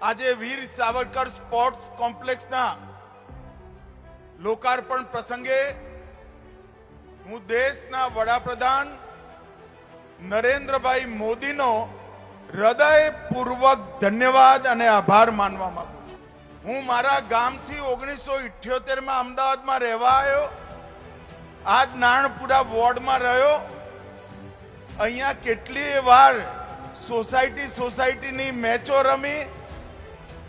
આજે વીર સાવરકર સ્પોર્ટ્સ કોમ્પ્લેક્સના લોકાર્પણ પ્રસંગે હું દેશના વડાપ્રધાન નરેન્દ્રભાઈ મોદીનો હૃદયપૂર્વક ધન્યવાદ અને આભાર માનવા માંગુ છું। હું મારા ગામથી 1978 માં અમદાવાદમાં રહેવા આવ્યો, આજ નારણપુરા વોર્ડમાં રહ્યો। અહીંયા કેટલીય વાર સોસાયટીની મેચો રમી,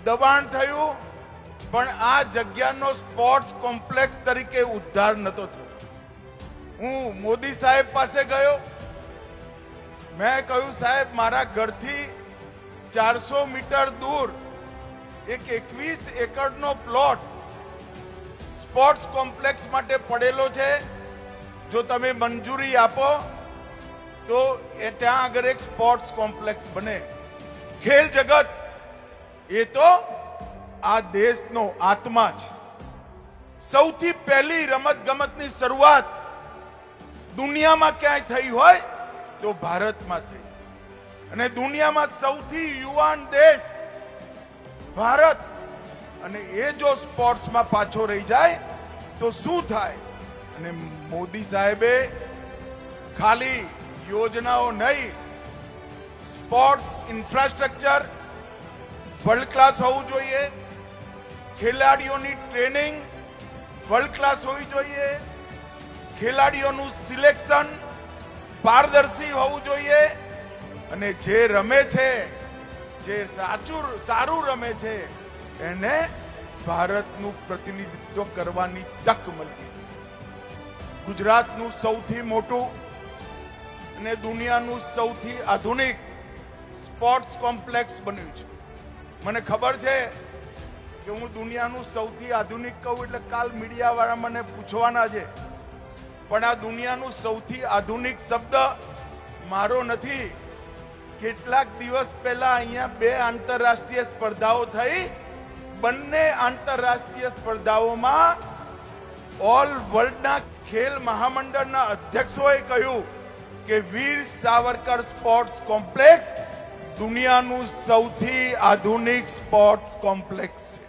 દબાણ થયું, પણ આ જગ્યાનો સ્પોર્ટ્સ કોમ્પ્લેક્સ તરીકે ઉદ્ધાર નતો થયો। હું મોદી સાહેબ પાસે ગયો, મેં કહ્યું સાહેબ મારા ઘરથી 400 મીટર દૂર એક 21 એકરનો પ્લોટ સ્પોર્ટ્સ કોમ્પ્લેક્સ માટે પડેલો છે, જો તમે મંજૂરી આપો તો ત્યાં આગળ એક સ્પોર્ટ્સ કોમ્પ્લેક્સ બને। ખેલ જગત એ તો આ દેશનો આત્મા છે। સૌથી પહેલી રમત ગમતની શરૂઆત દુનિયામાં ક્યાંય થઈ હોય તો ભારતમાં થઈ, અને દુનિયામાં સૌથી યુવાન દેશ ભારત, અને એ જો સ્પોર્ટ્સમાં પાછો રહી જાય તો શું થાય? અને મોદી સાહેબે ખાલી યોજનાઓ નહીં, સ્પોર્ટ્સ ઇન્ફ્રાસ્ટ્રક્ચર વર્લ્ડ ક્લાસ હોવું જોઈએ, ખેલાડીઓની ટ્રેનિંગ વર્લ્ડ ક્લાસ હોવી જોઈએ, ખેલાડીઓનું સિલેક્શન પારદર્શી હોવું જોઈએ, અને જે રમે છે, જે સારું રમે છે, એને ભારતનું પ્રતિનિધિત્વ કરવાની તક મળી। ગુજરાતનું સૌથી મોટું અને દુનિયાનું સૌથી આધુનિક સ્પોર્ટ્સ કોમ્પ્લેક્સ બન્યું છે। મને ખબર છે કે હું દુનિયાનું સૌથી આધુનિક કહું એટલે કાલ મીડિયા વાળા મને પૂછવાના છે, પણ આ દુનિયાનું સૌથી આધુનિક શબ્દ મારો નથી। કેટલાક દિવસ પહેલા અહીંયા 2 આંતરરાષ્ટ્રીય સ્પર્ધાઓ થઈ, બંને આંતરરાષ્ટ્રીય સ્પર્ધાઓમાં ઓલ વર્લ્ડના ખેલ મહામંડળના અધ્યક્ષોએ કહ્યું કે વીર સાવરકર સ્પોર્ટ્સ કોમ્પ્લેક્સ દુનિયાનું સૌથી આધુનિક સ્પોર્ટ્સ કોમ્પ્લેક્સ છે।